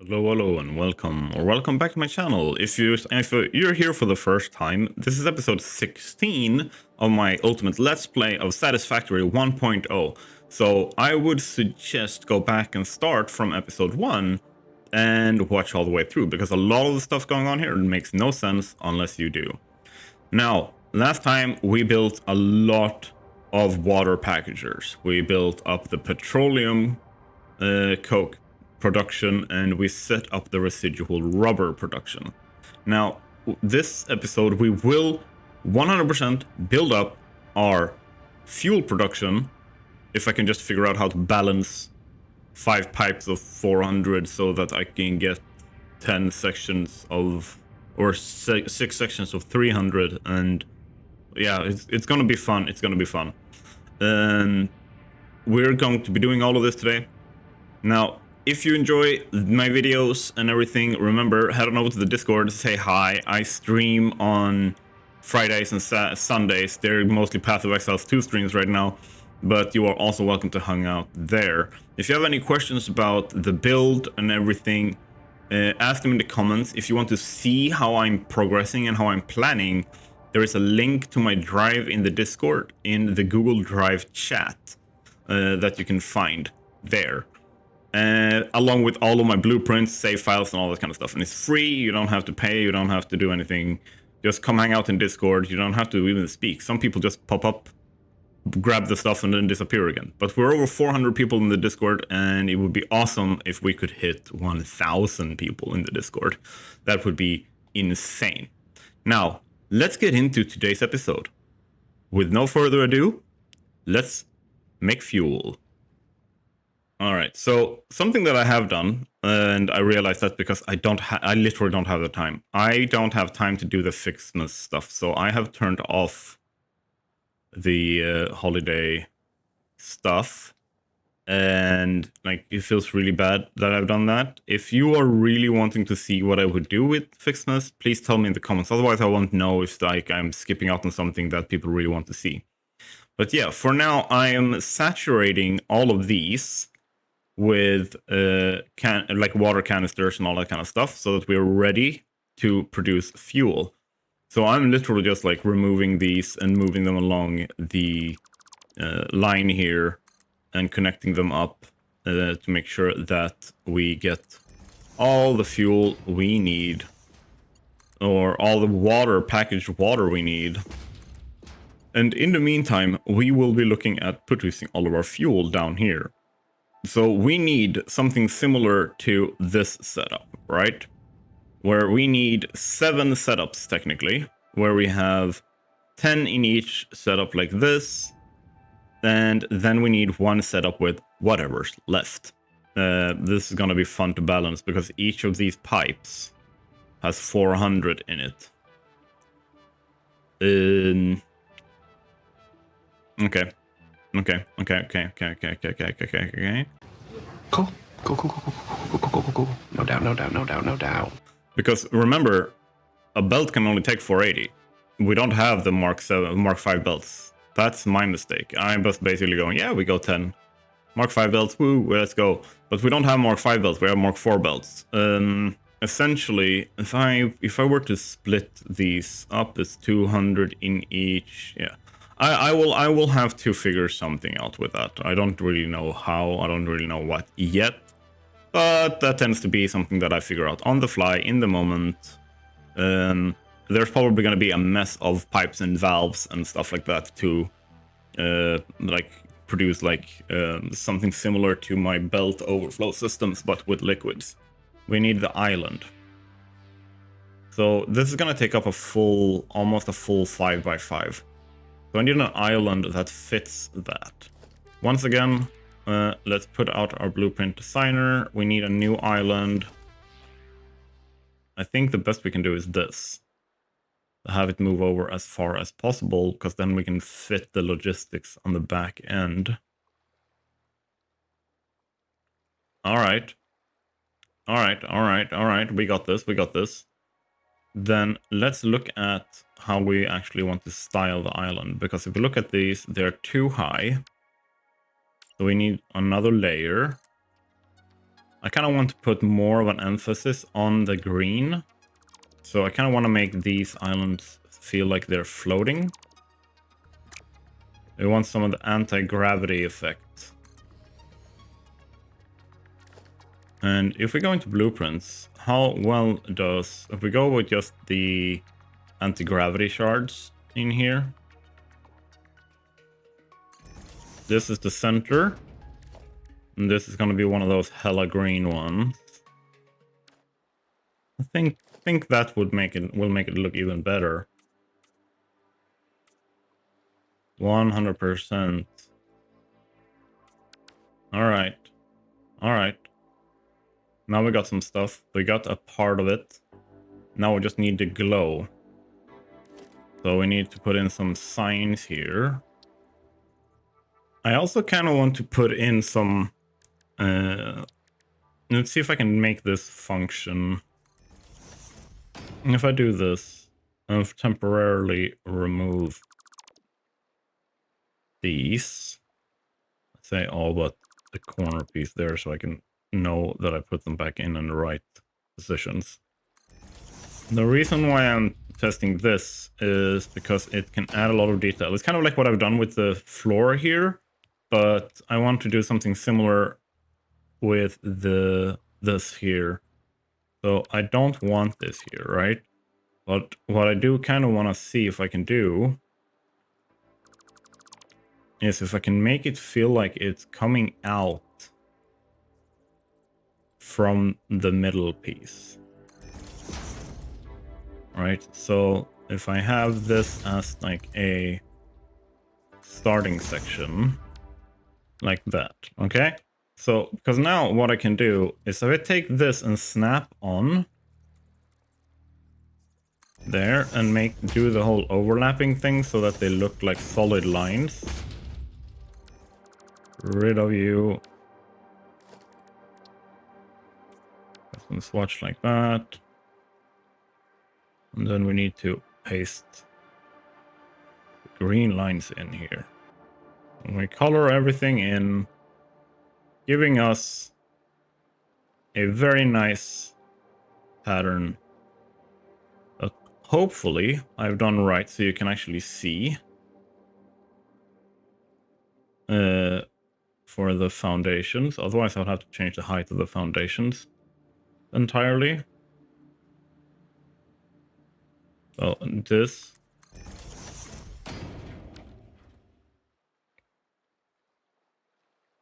Hello, and welcome back to my channel. If you're here for the first time, this is episode 16 of my ultimate Let's Play of Satisfactory 1.0. So I would suggest go back and start from episode 1 and watch all the way through, because a lot of the stuff going on here makes no sense unless you do. Now, last time we built a lot of water packagers. We built up the petroleum coke production, and we set up the residual rubber production. Now, this episode we will 100% build up our fuel production, if I can just figure out how to balance 5 pipes of 400 so that I can get 10 sections of, or 6 sections of 300, and yeah, it's gonna be fun. It's gonna be fun. And we're going to be doing all of this today. Now, if you enjoy my videos and everything, remember, head on over to the Discord, say hi. I stream on Fridays and Sundays. They're mostly Path of Exile's 2 streams right now, but you are also welcome to hang out there. If you have any questions about the build and everything, ask them in the comments. If you want to see how I'm progressing and how I'm planning, there is a link to my drive in the Discord in the Google Drive chat that you can find there. Along with all of my blueprints, save files, and all that kind of stuff. And it's free. You don't have to pay. You don't have to do anything. Just come hang out in Discord. You don't have to even speak. Some people just pop up, grab the stuff, and then disappear again. But we're over 400 people in the Discord, and it would be awesome if we could hit 1,000 people in the Discord. That would be insane. Now, let's get into today's episode. With no further ado, let's make fuel. Alright, so something that I have done, and I realized that because I literally don't have the time. I don't have time to do the Fixmas stuff, so I have turned off the holiday stuff, and like, it feels really bad that I've done that. If you are really wanting to see what I would do with Fixmas, please tell me in the comments, otherwise I won't know if like I'm skipping out on something that people really want to see. But yeah, for now I am saturating all of these with like water canisters and all that kind of stuff, so that we're ready to produce fuel. So I'm literally just like removing these and moving them along the line here and connecting them up to make sure that we get all the fuel we need, or all the packaged water we need. And in the meantime, we will be looking at producing all of our fuel down here. So we need something similar to this setup, right? Where we need 7 setups technically, where we have 10 in each setup like this, and then we need 1 setup with whatever's left. This is gonna be fun to balance because each of these pipes has 400 in it. Okay. Okay. Cool. No doubt. Because remember, a belt can only take 480. We don't have the Mark 5 belts. That's my mistake. I'm just basically going, yeah, we go 10. Mark 5 belts, woo, let's go. But we don't have Mark 5 belts, we have Mark 4 belts. Essentially, if I were to split these up, it's 200 in each, yeah. I will have to figure something out with that. I don't really know how, I don't really know what yet, but that tends to be something that I figure out on the fly in the moment. There's probably going to be a mess of pipes and valves and stuff like that to like produce like something similar to my belt overflow systems, but with liquids. We need the island. So this is going to take up almost a full 5x5. So I need an island that fits that. Once again, let's put out our blueprint designer. We need a new island. I think the best we can do is this. Have it move over as far as possible, because then we can fit the logistics on the back end. Alright. We got this. Then let's look at how we actually want to style the island, because if we look at these, they're too high. So we need another layer. I kind of want to put more of an emphasis on the green. So I kind of want to make these islands feel like they're floating. We want some of the anti-gravity effect. And if we go into blueprints, how well does... If we go with just the anti-gravity shards in here. This is the center. And this is going to be one of those hella green ones. I think that will make it look even better. 100%. Alright. Alright. Now we got some stuff. We got a part of it. Now we just need the glow. So we need to put in some signs here. I also kind of want to put in some... let's see if I can make this function. If I do this, I'll temporarily remove these. Let's say all but the corner piece there so I can know that I put them back in the right positions. The reason why I'm testing this is because it can add a lot of detail. It's kind of like what I've done with the floor here, but I want to do something similar with this here. So I don't want this here, right? But what I do kind of want to see if I can do is if I can make it feel like it's coming out from the middle piece. Right, so if I have this as like a starting section, like that, okay? So, because now what I can do is if I take this and snap on there and do the whole overlapping thing so that they look like solid lines. Rid of you. And swatch like that. And then we need to paste green lines in here. And we color everything in, giving us a very nice pattern that hopefully I've done right so you can actually see for the foundations. Otherwise I'll have to change the height of the foundations entirely. So this.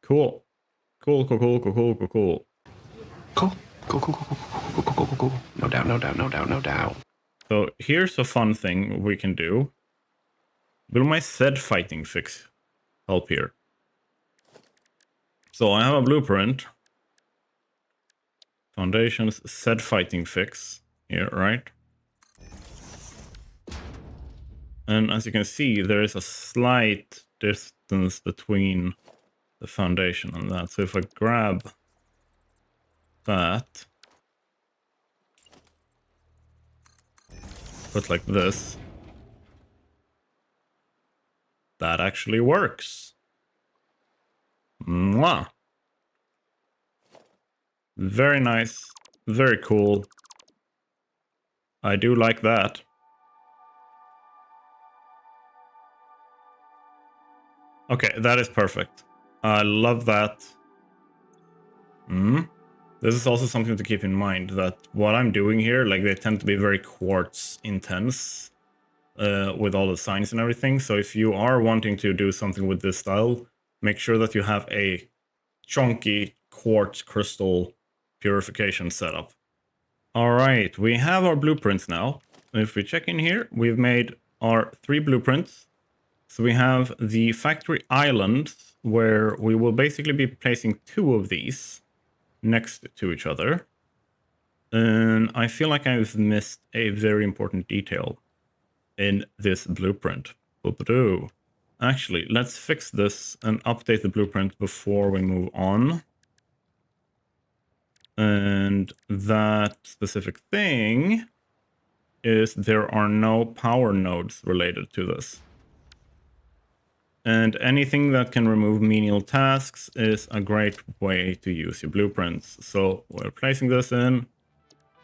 Cool. Cool. Cool. No doubt. So here's a fun thing we can do. Will my Z fighting fix help here? So I have a blueprint. Foundations, Z fighting fix here, right? And as you can see, there is a slight distance between the foundation and that. So if I grab that, put like this, that actually works. Mwah! Very nice, very cool. I do like that. Okay, that is perfect. I love that. This is also something to keep in mind, that what I'm doing here, like they tend to be very quartz intense with all the signs and everything. So if you are wanting to do something with this style, make sure that you have a chunky quartz crystal purification setup. All right, we have our blueprints now. If we check in here, we've made our 3 blueprints. So we have the factory island, where we will basically be placing 2 of these next to each other. And I feel like I've missed a very important detail in this blueprint. Actually, let's fix this and update the blueprint before we move on. And that specific thing is there are no power nodes related to this. And anything that can remove menial tasks is a great way to use your blueprints. So we're placing this in.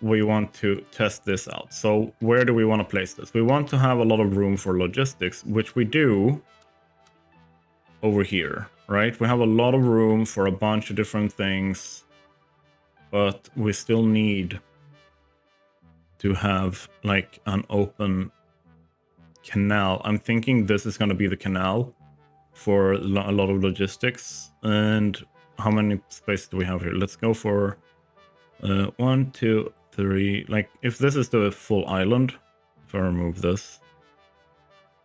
We want to test this out. So where do we want to place this? We want to have a lot of room for logistics, which we do over here, right? We have a lot of room for a bunch of different things, but we still need to have like an open canal. I'm thinking this is going to be the canal for a lot of logistics. And how many spaces do we have here? Let's go for 1, 2, 3. Like if this is the full island, if I remove this,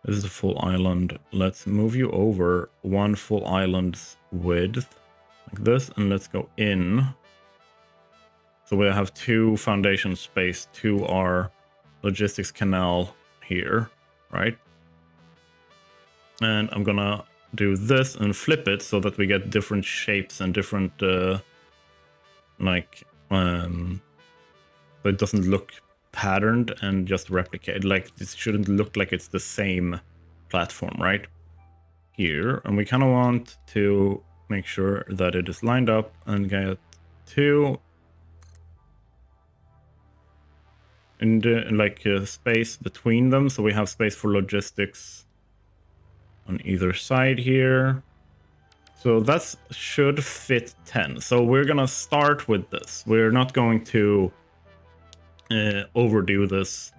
this is the full island. Let's move you over 1 full island's width like this, and let's go in. So we have 2 foundation space to our logistics canal here, right? And I'm gonna do this and flip it so that we get different shapes and different so it doesn't look patterned and just replicate. Like this shouldn't look like it's the same platform, right? Here, and we kind of want to make sure that it is lined up and get 2 and like a space between them, so we have space for logistics on either side here. So that should fit 10. So we're gonna start with this. We're not going to overdo this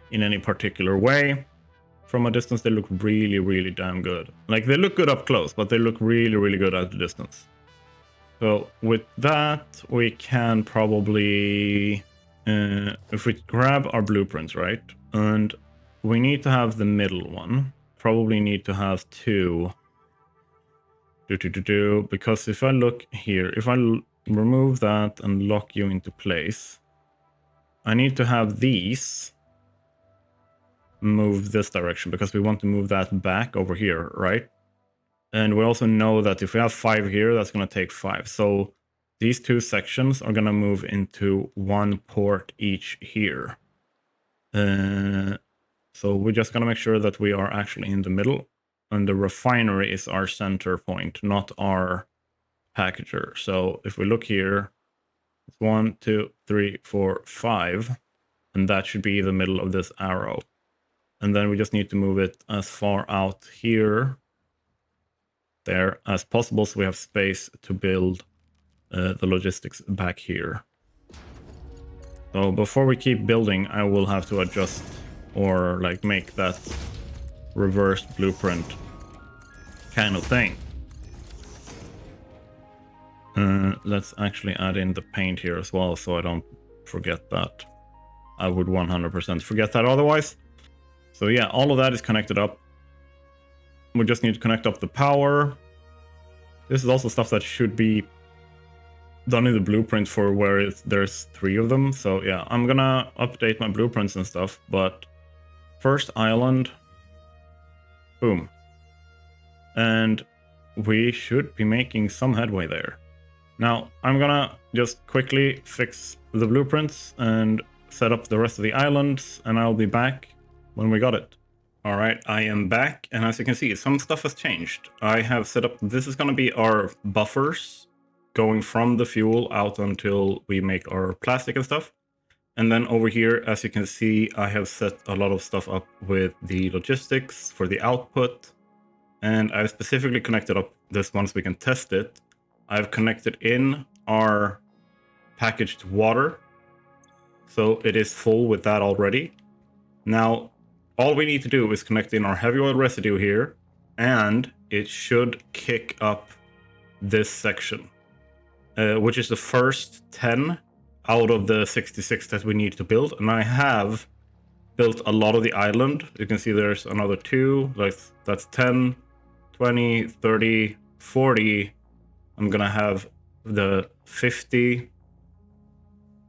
in any particular way. From a distance, they look really, really damn good. Like they look good up close, but they look really, really good at the distance. So with that, we can probably, if we grab our blueprints, right? And we need to have the middle one. Probably need to have 2. Because if I look here, if I remove that and lock you into place, I need to have these move this direction because we want to move that back over here, right? And we also know that if we have 5 here, that's going to take 5. So these 2 sections are going to move into 1 port each here. So we're just going to make sure that we are actually in the middle, and the refinery is our center point, not our packager. So if we look here, it's 1, 2, 3, 4, 5, and that should be the middle of this arrow. And then we just need to move it as far out here, there as possible, so we have space to build the logistics back here. So before we keep building, I will have to adjust or like make that reversed blueprint kind of thing. Let's actually add in the paint here as well, so I don't forget that. I would 100% forget that otherwise. So yeah, all of that is connected up. We just need to connect up the power. This is also stuff that should be done in the blueprint for where there's 3 of them. So yeah, I'm gonna update my blueprints and stuff, but first island, boom. And we should be making some headway there. Now, I'm gonna just quickly fix the blueprints and set up the rest of the islands, and I'll be back when we got it. All right, I am back, and as you can see, some stuff has changed. I have set up, this is gonna be our buffers going from the fuel out until we make our plastic and stuff. And then over here, as you can see, I have set a lot of stuff up with the logistics for the output. And I've specifically connected up this one so we can test it. I've connected in our packaged water, so it is full with that already. Now, all we need to do is connect in our heavy oil residue here, and it should kick up this section, which is the first 10 out of the 66 that we need to build. And I have built a lot of the island. You can see there's another 2, that's 10, 20, 30, 40. I'm gonna have the 50,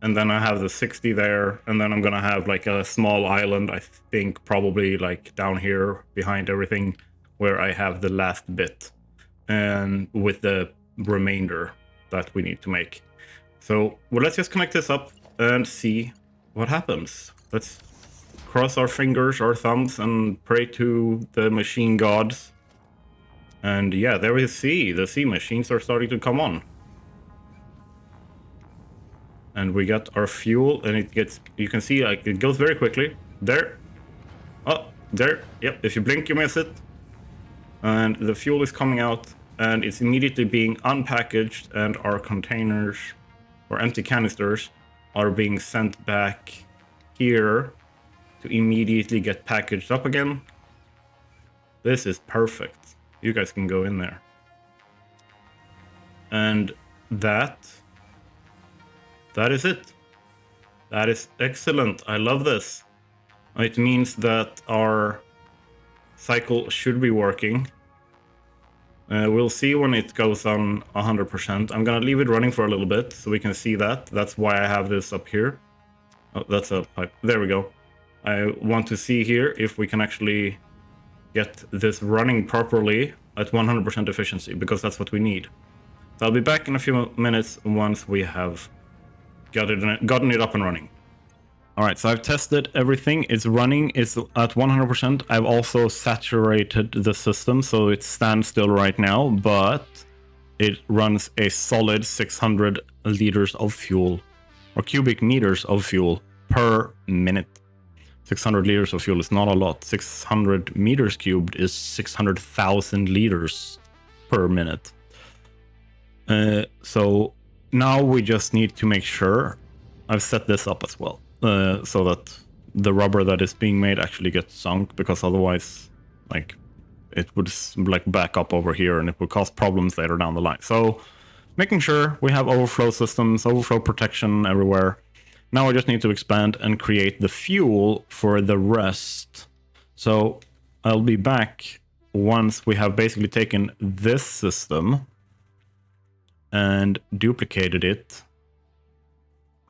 and then I have the 60 there, and then I'm gonna have like a small island, I think probably like down here behind everything, where I have the last bit, and with the remainder that we need to make. So well, let's just connect this up and see what happens. Let's cross our fingers, our thumbs, and pray to the machine gods And yeah, there we see the sea machines are starting to come on. And we got our fuel, and it gets, you can see like it goes very quickly. There. Oh, there. Yep, if you blink, you miss it. And the fuel is coming out, and it's immediately being unpackaged, and our containers, or empty canisters, are being sent back here to immediately get packaged up again. This is perfect. You guys can go in there. And that is it. That is excellent. I love this. It means that our cycle should be working. We'll see when it goes on 100%. I'm gonna leave it running for a little bit so we can see that. That's why I have this up here. Oh, that's a pipe. There we go. I want to see here if we can actually get this running properly at 100% efficiency, because that's what we need. So I'll be back in a few minutes once we have gotten it up and running. All right, so I've tested everything. It's running. It's at 100%. I've also saturated the system, so it stands still right now, but it runs a solid 600 liters of fuel, or cubic meters of fuel per minute. 600 liters of fuel is not a lot. 600 meters cubed is 600,000 liters per minute. So now we just need to make sure I've set this up as well. So that the rubber that is being made actually gets sunk, because otherwise, like, it would like back up over here and it would cause problems later down the line. So making sure we have overflow systems, overflow protection everywhere. Now I just need to expand and create the fuel for the rest. So I'll be back once we have basically taken this system and duplicated it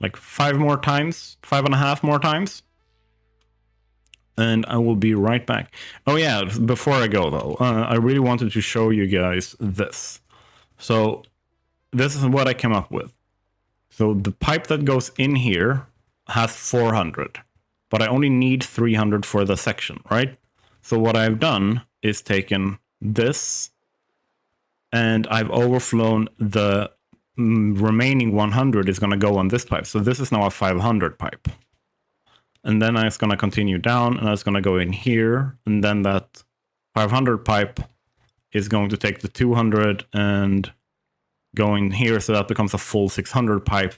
like 5 more times, 5.5 more times. And I will be right back. Oh yeah, before I go though, I really wanted to show you guys this. So this is what I came up with. So the pipe that goes in here has 400, but I only need 300 for the section, right? So what I've done is taken this and I've overflown the remaining 100 is going to go on this pipe. So this is now a 500 pipe. And then it's going to continue down and it's going to go in here. And then that 500 pipe is going to take the 200 and go in here. So that becomes a full 600 pipe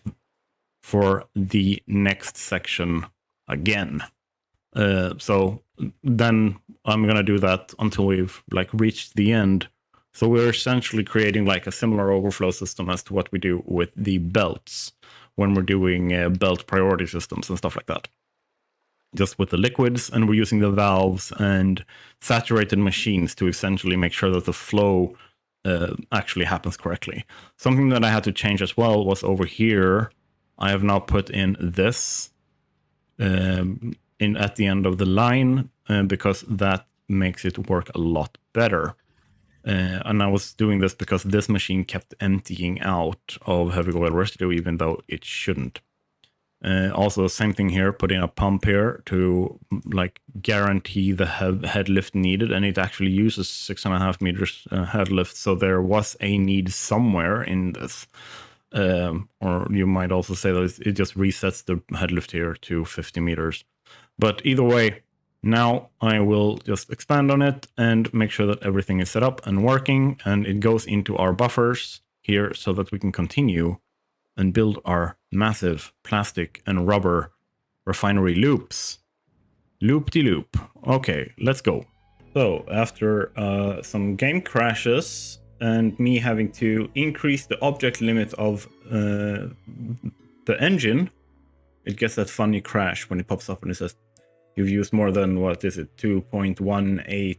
for the next section again. So then I'm going to do that until we've like reached the end. So we're essentially creating like a similar overflow system as to what we do with the belts when we're doing belt priority systems and stuff like that. Just with the liquids, and we're using the valves and saturated machines to essentially make sure that the flow actually happens correctly. Something that I had to change as well was over here. I have now put in this in at the end of the line because that makes it work a lot better. And I was doing this because this machine kept emptying out of heavy oil residue, even though it shouldn't. Also, same thing here, putting a pump here to like guarantee the head lift needed, and it actually uses 6.5 meters head lift, so there was a need somewhere in this. Or you might also say that it just resets the head lift here to 50 meters. But either way, now I will just expand on it and make sure that everything is set up and working, and it goes into our buffers here so that we can continue and build our massive plastic and rubber refinery loops. Loop-de-loop. Okay, let's go. So after some game crashes and me having to increase the object limit of the engine, it gets that funny crash when it pops up and it says, you've used more than, what is it, 2.18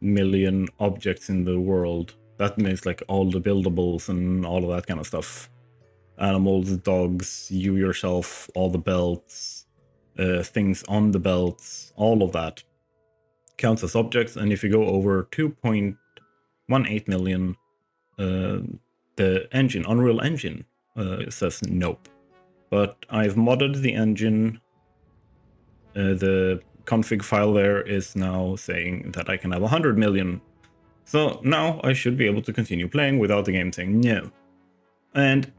million objects in the world. That means like all the buildables and all of that kind of stuff. Animals, dogs, you yourself, all the belts, things on the belts, all of that counts as objects. And if you go over 2.18 million, the engine, Unreal Engine, says nope. But I've modded the engine. The config file there is now saying that I can have 100 million So now I should be able to continue playing without the game saying no. And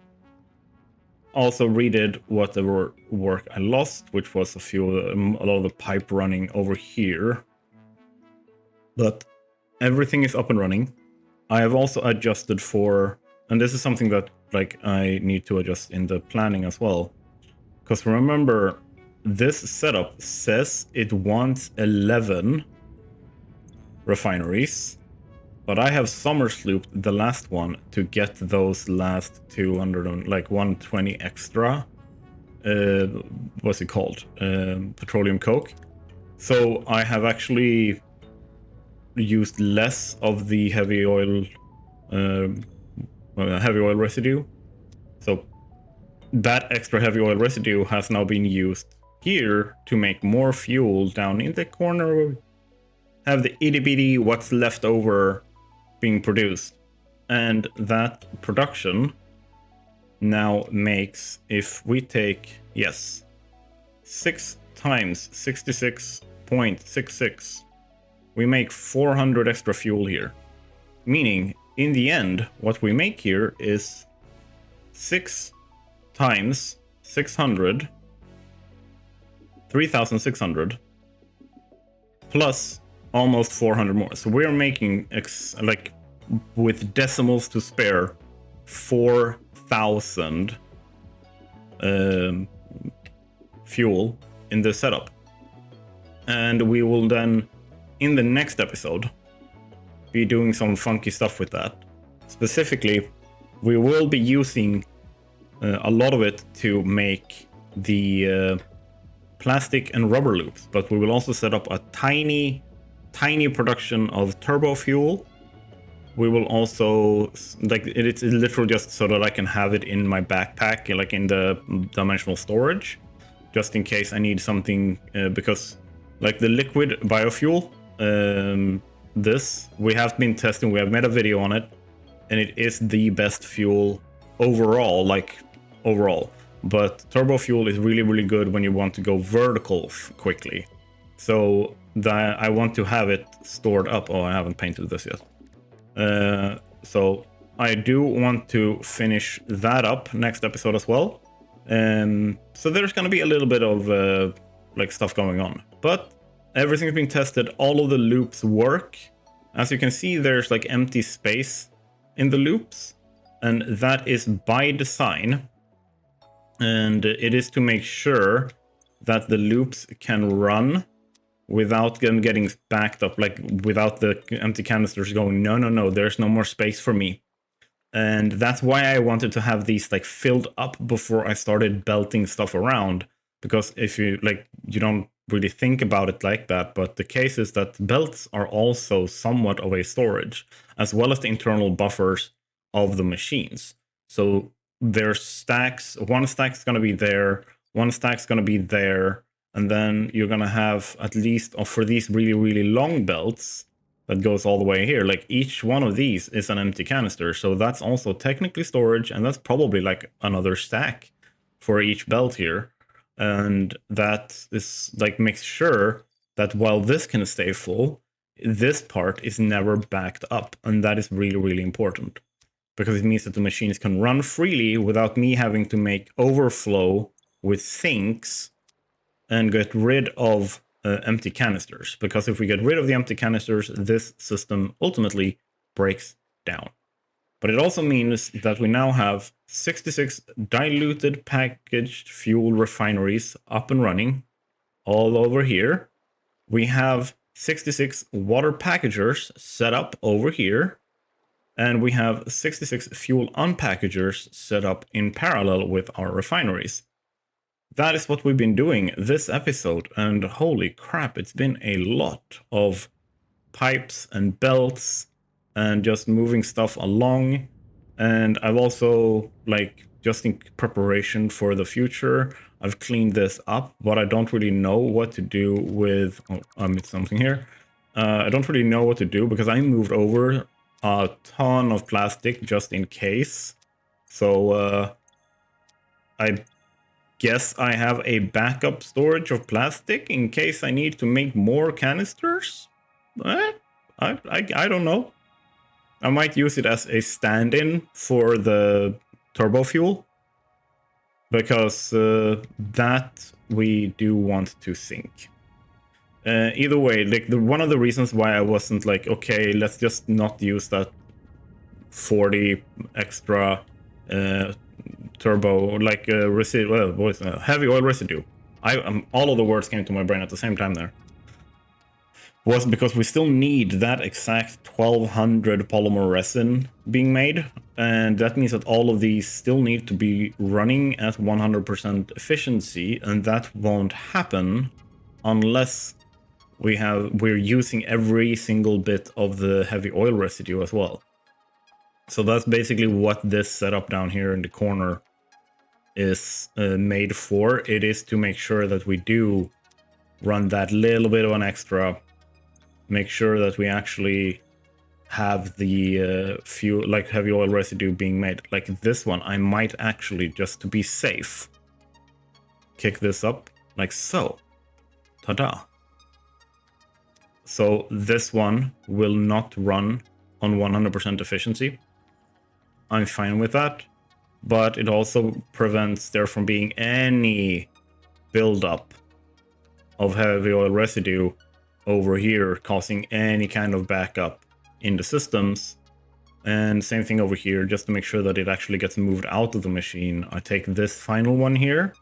also redid whatever work I lost, which was a lot of the pipe running over here. But everything is up and running. I have also adjusted for, and this is something that like I need to adjust in the planning as well. Because remember, this setup says it wants 11 refineries, but I have summer slooped the last one to get those last 200 and like 120 extra. What's it called? Petroleum coke. So I have actually used less of the heavy oil residue. So that extra heavy oil residue has now been used here to make more fuel down in the corner. Have the itty bitty what's left over being produced, and that production now makes, if we take 6 times 66.66, we make 400 extra fuel here, meaning in the end what we make here is 6 times 600, 3,600 plus almost 400 more. So we're making like with decimals to spare 4,000 fuel in this setup. And we will then in the next episode be doing some funky stuff with that. Specifically, we will be using a lot of it to make the plastic and rubber loops, but we will also set up a tiny production of Turbofuel. We will also, like, it's literally just so that I can have it in my backpack, like in the dimensional storage, just in case I need something, because like the liquid biofuel, this we have been testing, we have made a video on it, and it is the best fuel overall, but Turbofuel is really good when you want to go vertical quickly. So that I want to have it stored up. Oh, I haven't painted this yet. So I do want to finish that up next episode as well. So there's gonna be a little bit of like stuff going on, but everything's been tested. All of the loops work. As you can see, there's like empty space in the loops, and that is by design. And it is to make sure that the loops can run without them getting backed up, like without the empty canisters going, no, there's no more space for me. And that's why I wanted to have these like filled up before I started belting stuff around, because if you like, you don't really think about it like that, but the case is that belts are also somewhat of a storage, as well as the internal buffers of the machines. So there's stacks, one stack's going to be there, one stack's going to be there, and then you're going to have at least for these really long belts that goes all the way here, like each one of these is an empty canister. So that's also technically storage, and that's probably like another stack for each belt here. And that is like makes sure that while this can stay full, this part is never backed up. And that is really important, because it means that the machines can run freely without me having to make overflow with sinks and get rid of empty canisters. Because if we get rid of the empty canisters, this system ultimately breaks down. But it also means that we now have 66 diluted packaged fuel refineries up and running all over here. We have 66 water packagers set up over here. And we have 66 fuel unpackagers set up in parallel with our refineries. That is what we've been doing this episode, and holy crap, it's been a lot of pipes and belts and just moving stuff along. And I've also, like, just in preparation for the future, I've cleaned this up, but I don't really know what to do with... Oh, I missed something here. I don't really know what to do because I moved over a ton of plastic just in case. So I guess I have a backup storage of plastic in case I need to make more canisters. I don't know. I might use it as a stand-in for the Turbofuel, because that we do want to sink. Either way, like one of the reasons why I wasn't like, okay, let's just not use that 40 extra turbo, like residue, well, heavy oil residue. All of the words came to my brain at the same time there. Was because we still need that exact 1200 polymer resin being made, and that means that all of these still need to be running at 100% efficiency, and that won't happen unless we're using every single bit of the heavy oil residue as well. So that's basically what this setup down here in the corner is made for. It is to make sure that we do run that little bit of an extra, make sure that we actually have the fuel, like heavy oil residue being made. Like this one, I might actually, just to be safe, kick this up like so. Ta-da. So this one will not run on 100% efficiency. I'm fine with that, but it also prevents there from being any buildup of heavy oil residue over here, causing any kind of backup in the systems. And same thing over here, just to make sure that it actually gets moved out of the machine. I take this final one here,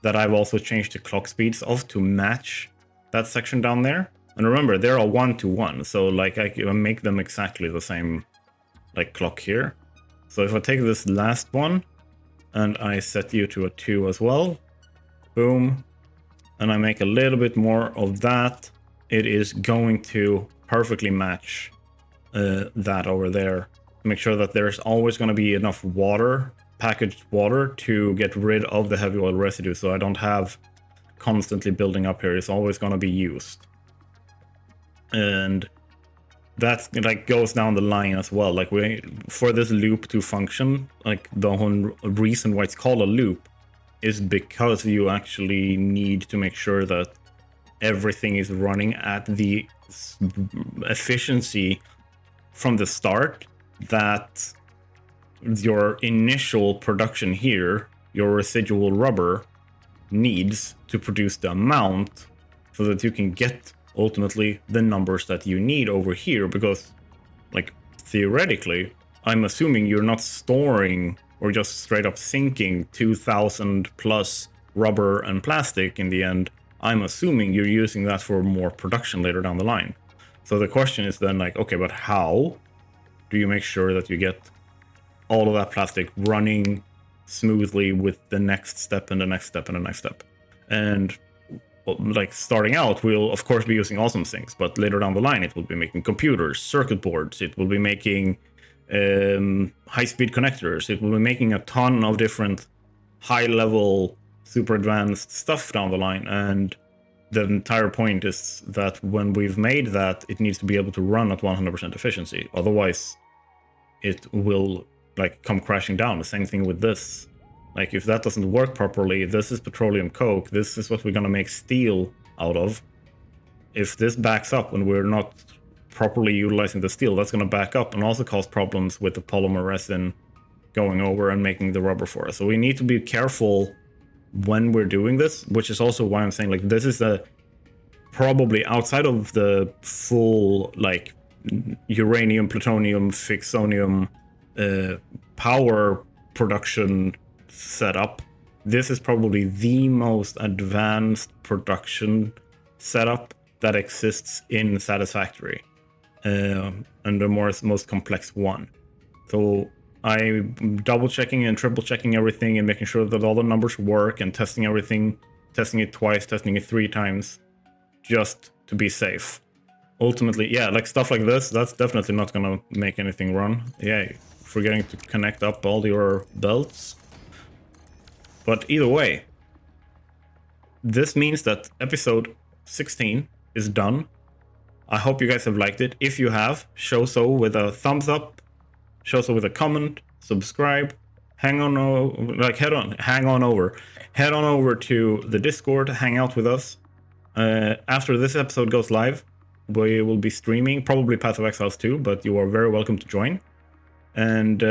that I've also changed the clock speeds of to match that section down there. And remember, they're all 1-to-1, so like I can make them exactly the same like clock here. So if I take this last one and I set you to a 2 as well, boom, and I make a little bit more of that, it is going to perfectly match that over there. Make sure that there's always going to be enough water, packaged water, to get rid of the heavy oil residue, so I don't have constantly building up here. It's always going to be used. And that like goes down the line as well. Like for this loop to function, like the whole reason why it's called a loop is because you actually need to make sure that everything is running at the efficiency from the start that your initial production here, your residual rubber, needs to produce the amount so that you can get ultimately the numbers that you need over here. Because like theoretically, I'm assuming you're not storing or just straight up sinking 2000 plus rubber and plastic in the end. I'm assuming you're using that for more production later down the line. So the question is then like, okay, but how do you make sure that you get all of that plastic running smoothly with the next step and the next step and the next step? And like starting out, we'll of course be using awesome things, but later down the line, it will be making computers, circuit boards, it will be making high-speed connectors, it will be making a ton of different high-level, super advanced stuff down the line. And the entire point is that when we've made that, it needs to be able to run at 100% efficiency. Otherwise, it will like come crashing down. The same thing with this. Like if that doesn't work properly, this is petroleum coke. This is what we're gonna make steel out of. If this backs up and we're not properly utilizing the steel, that's gonna back up and also cause problems with the polymer resin going over and making the rubber for us. So we need to be careful when we're doing this, which is also why I'm saying like this is a probably outside of the full like uranium, plutonium, fixonium power production setup. This is probably the most advanced production setup that exists in Satisfactory, and the most complex one. So I'm double checking and triple checking everything and making sure that all the numbers work and testing everything, testing it twice, testing it 3 times, just to be safe. Ultimately, yeah, like stuff like this, that's definitely not gonna make anything run. Yeah, forgetting to connect up all your belts. But either way, this means that episode 16 is done. I hope you guys have liked it. If you have, show so with a thumbs up, show so with a comment, subscribe, head on over to the Discord, hang out with us. After this episode goes live, we will be streaming, probably Path of Exiles too, but you are very welcome to join. And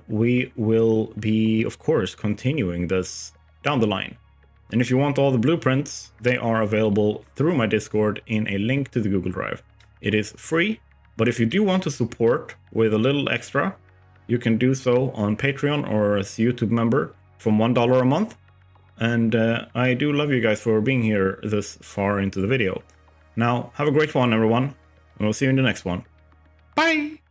we will be, of course, continuing this down the line. And if you want all the blueprints, they are available through my Discord in a link to the Google Drive. It is free, but if you do want to support with a little extra, you can do so on Patreon or as a YouTube member from $1 a month. And I do love you guys for being here this far into the video. Now, have a great one, everyone, and we'll see you in the next one. Bye!